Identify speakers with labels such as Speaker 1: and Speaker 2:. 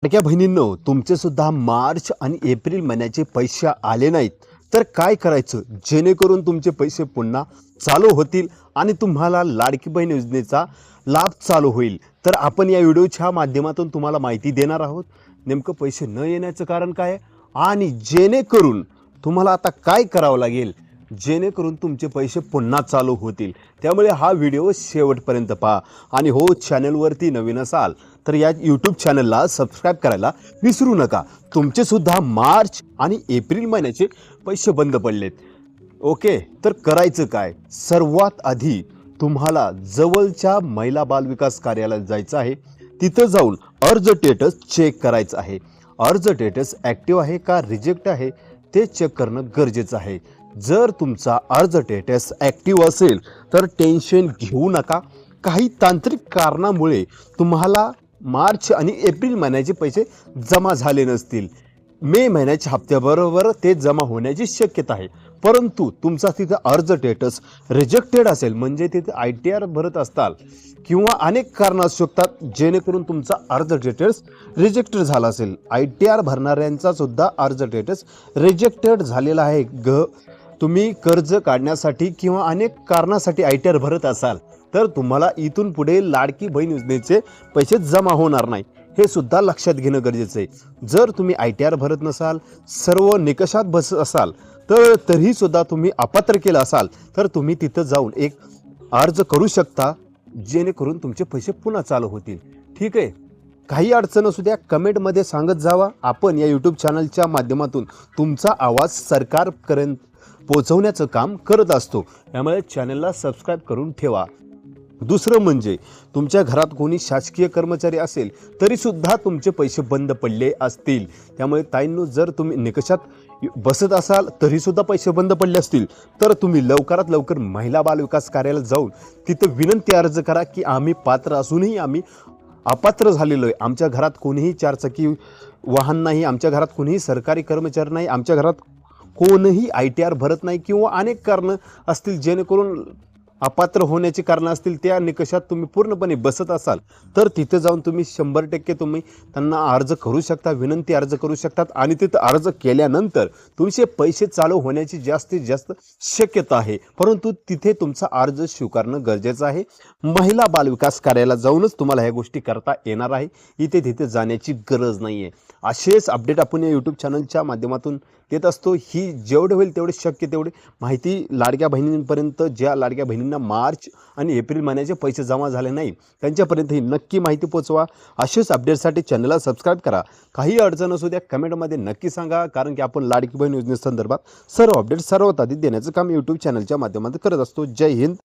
Speaker 1: लाडक्या बहिणींनो, तुमचे सुद्धा मार्च आणि एप्रिल महिन्याचे पैसे आले नाहीत तर काय करायचं जेणेकरून तुमचे पैसे पुन्हा चालू होतील आणि तुम्हाला लाडकी बहीण योजनेचा लाभ चालू होईल। तर आपण या व्हिडिओच्या माध्यमातून तुम्हाला माहिती देणार आहोत नेमकं पैसे न येण्याचं कारण काय आणि जेणेकरून तुम्हाला आता काय करावं लागेल जेणेकरून तुमचे पैसे पुन्हा चालू होतील। त्यामुळे हा व्हिडिओ शेवटपर्यंत पहा आणि हो, चॅनलवरती नवीन असाल तर या यूट्यूब चॅनलला सबस्क्राईब करायला विसरू नका। तुमचे सुद्धा मार्च आणि एप्रिल महिन्याचे पैसे बंद पडलेत। ओके, तर करायचं काय? सर्वात आधी तुम्हाला जवळच्या महिला बाल विकास कार्यालयात जायचं आहे। तिथं जाऊन अर्ज स्टेटस चेक करायचं आहे। अर्ज स्टेटस ॲक्टिव्ह आहे का रिजेक्ट आहे ते चेक करणं गरजेचं आहे। जर तुमचा अर्ज स्टेटस ॲक्टिव्ह असेल तर टेन्शन घेऊ नका। काही तांत्रिक कारणामुळे तुम्हाला मार्च आणि एप्रिल महिन्याचे पैसे जमा झाले नसतील, मे महिन्याच्या हप्त्याबरोबर ते जमा होण्याची शक्यता आहे। परंतु तुमचा तिथं अर्ज स्टेटस रिजेक्टेड असेल म्हणजे तिथे ITR भरत असताल किंवा अनेक कारणं असू शकतात जेणेकरून तुमचा अर्ज स्टेटस रिजेक्टेड झाला असेल। ITR भरणाऱ्यांचा सुद्धा अर्ज स्टेटस रिजेक्टेड झालेला आहे। तुम्ही कर्ज काढण्यासाठी किंवा अनेक कारणासाठी ITR भरत असाल तर तुम्हाला इथून पुढे लाडकी बहीण योजनेचे पैसे जमा होणार नाही, हे सुद्धा लक्षात घेणं गरजेचं आहे। जर तुम्ही ITR भरत नसाल, सर्व निकषात बसत असाल तर तरी सुद्धा तुम्ही अपात्र केलं असाल तर तुम्ही तिथं जाऊन एक अर्ज करू शकता जेणेकरून तुमचे पैसे पुन्हा चालू होतील। ठीक आहे, काही अडचण असू द्या कमेंटमध्ये सांगत जावा। आपण या यूट्यूब चॅनलच्या माध्यमातून तुमचा आवाज सरकारपर्यंत पोहोचवण्याचं काम करत असतो, त्यामुळे चॅनलला सबस्क्राईब करून ठेवा। दुसरं म्हणजे तुमच्या घरात कोणी शासकीय कर्मचारी असेल तरी सुद्धा तुमचे पैसे बंद पडले असतील, त्यामुळे ताईंनो, जर तुम्ही निकषात बसत असाल तरी सुद्धा पैसे बंद पडले असतील तर तुम्ही लवकरात लवकर महिला बाल विकास कार्यालयात जाऊन तिथं विनंती अर्ज करा की आम्ही पात्र असूनही आम्ही अपात्र झालेलो आहे। आमच्या घरात कोणीही चारचाकी वाहन नाही, आमच्या घरात कोणीही सरकारी कर्मचारी नाही, आमच्या घरात कोणीही ITR भरत नाही किंवा अनेक कारणं असतील जेणेकरून अपात्र होण्याची कारणं असतील, त्या निकषात तुम्ही पूर्णपणे बसत असाल तर तिथे जाऊन तुम्ही 100% तुम्ही त्यांना अर्ज करू शकता, विनंती अर्ज करू शकतात आणि तिथं अर्ज केल्यानंतर तुमचे पैसे चालू होण्याची जास्तीत जास्त शक्यता आहे। परंतु तिथे तुमचा अर्ज स्वीकारणं गरजेचं आहे। महिला बाल विकास कार्यालयात जाऊनच तुम्हाला ह्या गोष्टी करता येणार आहे, इथे तिथे जाण्याची गरज नाही आहे। असेच अपडेट आपण या यूट्यूब चॅनलच्या माध्यमातून देत असतो। ही जेवढे होईल तेवढे शक्य तेवढी माहिती लाडक्या बहिणींपर्यंत, ज्या लाडक्या बहिणींना मार्च आणि एप्रिल महिन्याचे पैसे जमा झाले नाही त्यांच्यापर्यंत ही नक्की माहिती पोहोचवा। असेच अपडेटसाठी चॅनलला सबस्क्राईब करा। काही अडचण असू द्या कमेंटमध्ये नक्की सांगा, कारण की आपण लाडकी बहीण योजनेसंदर्भात सर्व अपडेट सर्वात आधी देण्याचं काम यूट्यूब चॅनलच्या माध्यमातून करत असतो। जय हिंद।